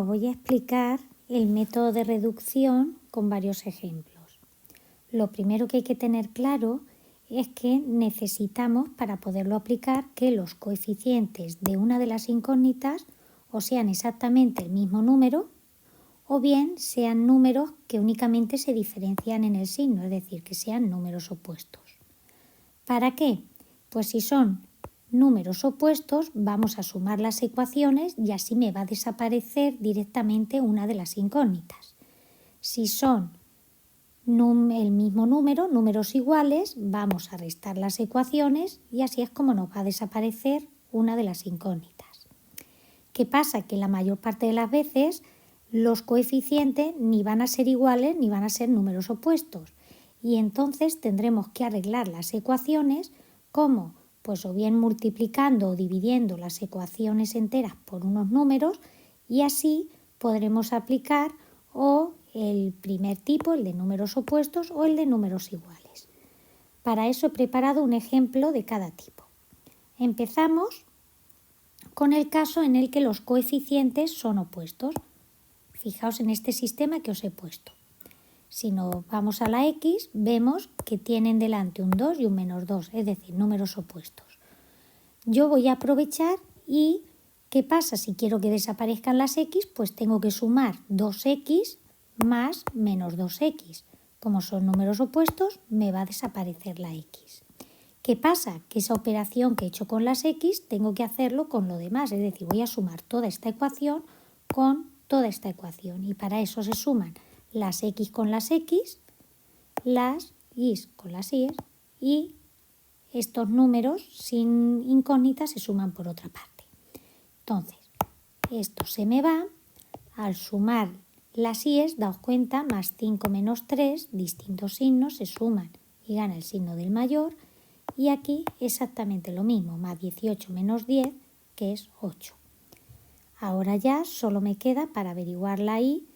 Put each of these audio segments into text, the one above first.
Os voy a explicar el método de reducción con varios ejemplos. Lo primero que hay que tener claro es que necesitamos, para poderlo aplicar, que los coeficientes de una de las incógnitas o sean exactamente el mismo número o bien sean números que únicamente se diferencian en el signo, es decir, que sean números opuestos. ¿Para qué? Pues si son números opuestos, vamos a sumar las ecuaciones y así me va a desaparecer directamente una de las incógnitas. Si son el mismo número, números iguales, vamos a restar las ecuaciones y así es como nos va a desaparecer una de las incógnitas. ¿Qué pasa? Que la mayor parte de las veces los coeficientes ni van a ser iguales ni van a ser números opuestos y entonces tendremos que arreglar las ecuaciones como pues o bien multiplicando o dividiendo las ecuaciones enteras por unos números y así podremos aplicar o el primer tipo, el de números opuestos o el de números iguales. Para eso he preparado un ejemplo de cada tipo. Empezamos con el caso en el que los coeficientes son opuestos. Fijaos en este sistema que os he puesto. Si nos vamos a la x, vemos que tienen delante un 2 y un menos 2, es decir, números opuestos. Yo voy a aprovechar y ¿qué pasa? Si quiero que desaparezcan las x, pues tengo que sumar 2x más menos 2x. Como son números opuestos, me va a desaparecer la x. ¿Qué pasa? Que esa operación que he hecho con las x tengo que hacerlo con lo demás, es decir, voy a sumar toda esta ecuación con toda esta ecuación y para eso se suman las x con las x, las y con las y y estos números sin incógnitas se suman por otra parte. Entonces, esto se me va, al sumar las y, daos cuenta, más 5 menos 3, distintos signos se suman y gana el signo del mayor y aquí exactamente lo mismo, más 18 menos 10, que es 8. Ahora ya solo me queda para averiguar la y,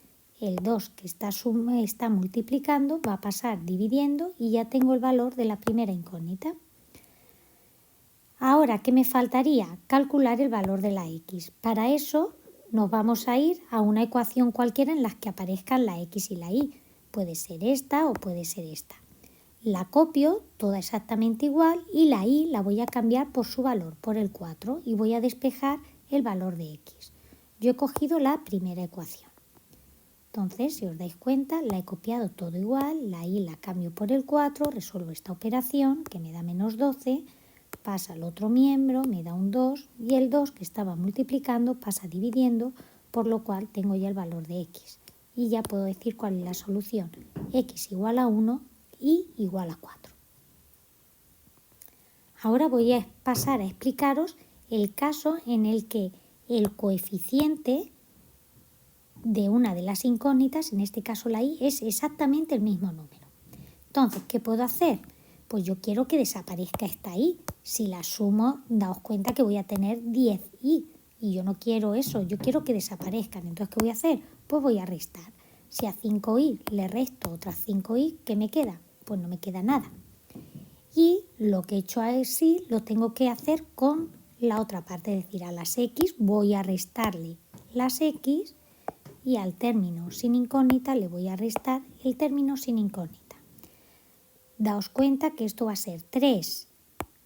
el 2 que está multiplicando va a pasar dividiendo y ya tengo el valor de la primera incógnita. Ahora, ¿qué me faltaría? Calcular el valor de la x. Para eso nos vamos a ir a una ecuación cualquiera en la que aparezcan la x y la y. Puede ser esta o puede ser esta. La copio toda exactamente igual y la y la voy a cambiar por su valor, por el 4, y voy a despejar el valor de x. Yo he cogido la primera ecuación. Entonces, si os dais cuenta, la he copiado todo igual, la y la cambio por el 4, resuelvo esta operación que me da menos 12, pasa al otro miembro, me da un 2 y el 2 que estaba multiplicando pasa dividiendo, por lo cual tengo ya el valor de x. Y ya puedo decir cuál es la solución. X igual a 1 y igual a 4. Ahora voy a pasar a explicaros el caso en el que el coeficiente de una de las incógnitas, en este caso la y, es exactamente el mismo número. Entonces, ¿qué puedo hacer? Pues yo quiero que desaparezca esta y. Si la sumo, daos cuenta que voy a tener 10y y yo no quiero eso, yo quiero que desaparezcan. Entonces, ¿qué voy a hacer? Pues voy a restar. Si a 5y le resto otras 5y, ¿qué me queda? Pues no me queda nada. Y lo que he hecho así lo tengo que hacer con la otra parte, es decir, a las x voy a restarle las x y al término sin incógnita le voy a restar el término sin incógnita. Daos cuenta que esto va a ser 3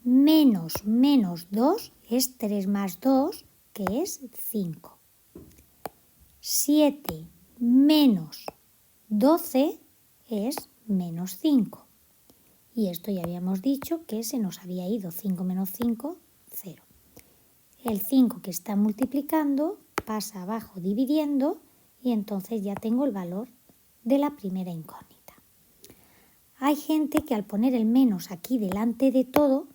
menos menos 2 es 3 más 2, que es 5. 7 menos 12 es menos 5. Y esto ya habíamos dicho que se nos había ido 5 menos 5, 0. El 5 que está multiplicando pasa abajo dividiendo y entonces ya tengo el valor de la primera incógnita. Hay gente que al poner el menos aquí delante de todo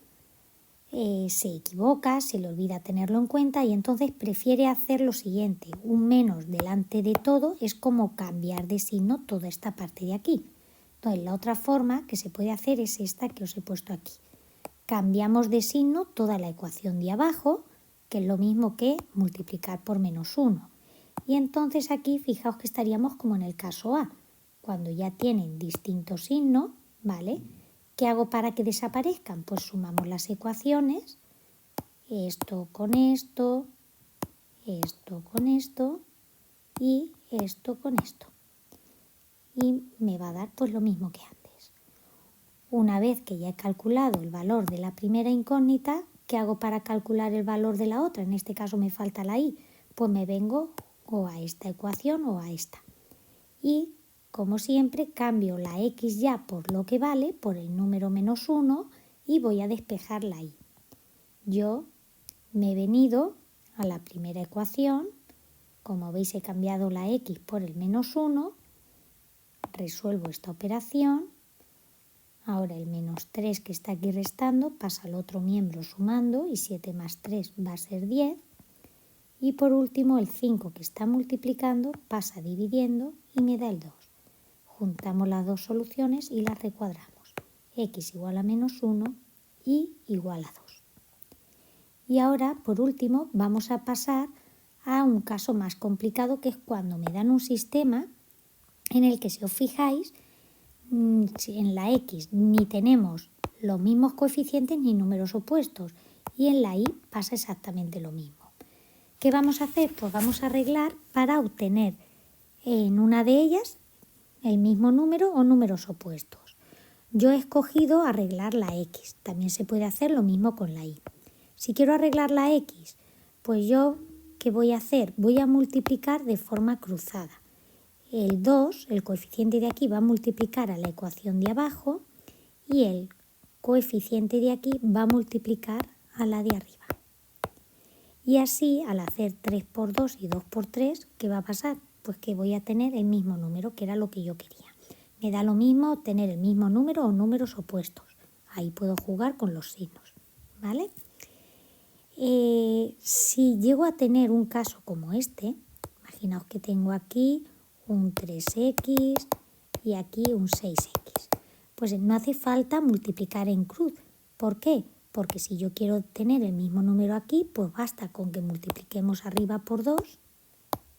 se equivoca, se le olvida tenerlo en cuenta y entonces prefiere hacer lo siguiente. Un menos delante de todo es como cambiar de signo toda esta parte de aquí. Entonces la otra forma que se puede hacer es esta que os he puesto aquí. Cambiamos de signo toda la ecuación de abajo, que es lo mismo que multiplicar por menos 1. Y entonces aquí fijaos que estaríamos como en el caso A, cuando ya tienen distintos signos, ¿vale? ¿Qué hago para que desaparezcan? Pues sumamos las ecuaciones, esto con esto, esto con esto, y esto con esto. Y me va a dar pues lo mismo que antes. Una vez que ya he calculado el valor de la primera incógnita, ¿qué hago para calcular el valor de la otra? En este caso me falta la y, pues me vengo o a esta ecuación o a esta. Y, como siempre, cambio la x ya por lo que vale, por el número menos 1, y voy a despejar la y. Yo me he venido a la primera ecuación, como veis he cambiado la x por el menos 1, resuelvo esta operación. Ahora el menos 3 que está aquí restando pasa al otro miembro sumando y 7 más 3 va a ser 10. Y por último el 5 que está multiplicando pasa dividiendo y me da el 2. Juntamos las dos soluciones y las recuadramos. X igual a menos 1 y igual a 2. Y ahora por último vamos a pasar a un caso más complicado, que es cuando me dan un sistema en el que, si os fijáis, en la x ni tenemos los mismos coeficientes ni números opuestos, y en la y pasa exactamente lo mismo. ¿Qué vamos a hacer? Pues vamos a arreglar para obtener en una de ellas el mismo número o números opuestos. Yo he escogido arreglar la x, también se puede hacer lo mismo con la y. Si quiero arreglar la x, pues yo, ¿qué voy a hacer? Voy a multiplicar de forma cruzada. El 2, el coeficiente de aquí, va a multiplicar a la ecuación de abajo y el coeficiente de aquí va a multiplicar a la de arriba. Y así, al hacer 3 por 2 y 2 por 3, ¿qué va a pasar? Pues que voy a tener el mismo número, que era lo que yo quería. Me da lo mismo tener el mismo número o números opuestos. Ahí puedo jugar con los signos, ¿vale? Si llego a tener un caso como este, imaginaos que tengo aquí un 3x y aquí un 6x. Pues no hace falta multiplicar en cruz. ¿Por qué? Porque si yo quiero tener el mismo número aquí, pues basta con que multipliquemos arriba por 2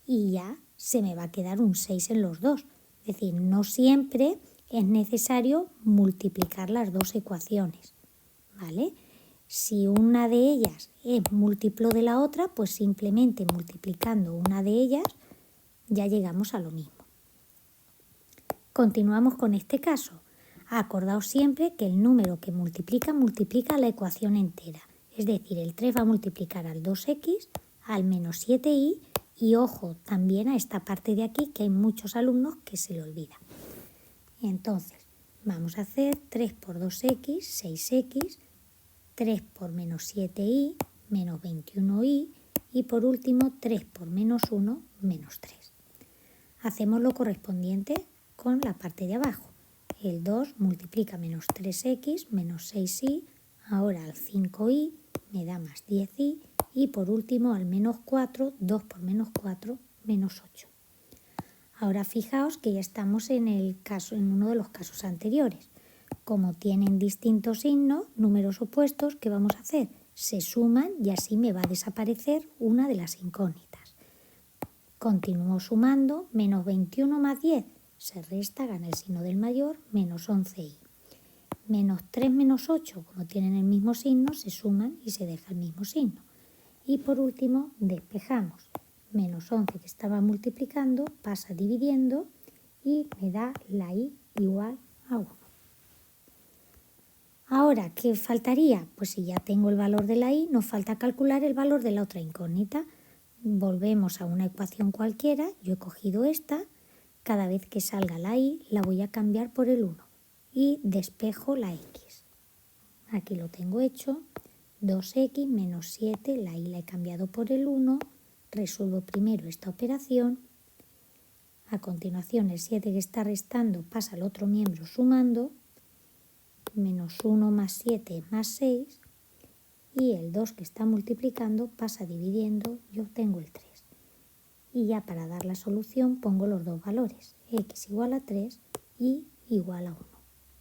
y ya se me va a quedar un 6 en los dos. Es decir, no siempre es necesario multiplicar las dos ecuaciones, ¿vale? Si una de ellas es múltiplo de la otra, pues simplemente multiplicando una de ellas ya llegamos a lo mismo. Continuamos con este caso. Acordaos siempre que el número que multiplica la ecuación entera. Es decir, el 3 va a multiplicar al 2x, al menos 7y y, ojo, también a esta parte de aquí, que hay muchos alumnos que se le olvida. Entonces, vamos a hacer 3 por 2x, 6x, 3 por menos 7y, menos 21y, y por último 3 por menos 1, menos 3. Hacemos lo correspondiente con la parte de abajo. El 2 multiplica menos 3x, menos 6y, ahora al 5y me da más 10y, y por último al menos 4, 2 por menos 4, menos 8. Ahora fijaos que ya estamos en uno de los casos anteriores. Como tienen distintos signos, números opuestos, ¿qué vamos a hacer? Se suman y así me va a desaparecer una de las incógnitas. Continúo sumando, menos 21 más 10, se resta, gana el signo del mayor, menos 11y. Menos 3 menos 8, como tienen el mismo signo, se suman y se deja el mismo signo. Y por último, despejamos. Menos 11 que estaba multiplicando, pasa dividiendo y me da la y igual a 1. Ahora, ¿qué faltaría? Pues si ya tengo el valor de la y, nos falta calcular el valor de la otra incógnita. Volvemos a una ecuación cualquiera, yo he cogido esta, cada vez que salga la y la voy a cambiar por el 1 y despejo la x. Aquí lo tengo hecho, 2x menos 7, la y la he cambiado por el 1, resuelvo primero esta operación, a continuación el 7 que está restando pasa al otro miembro sumando, menos 1 más 7 más 6, y el 2 que está multiplicando pasa dividiendo y obtengo el 3. Y ya para dar la solución pongo los dos valores, x igual a 3 y igual a 1.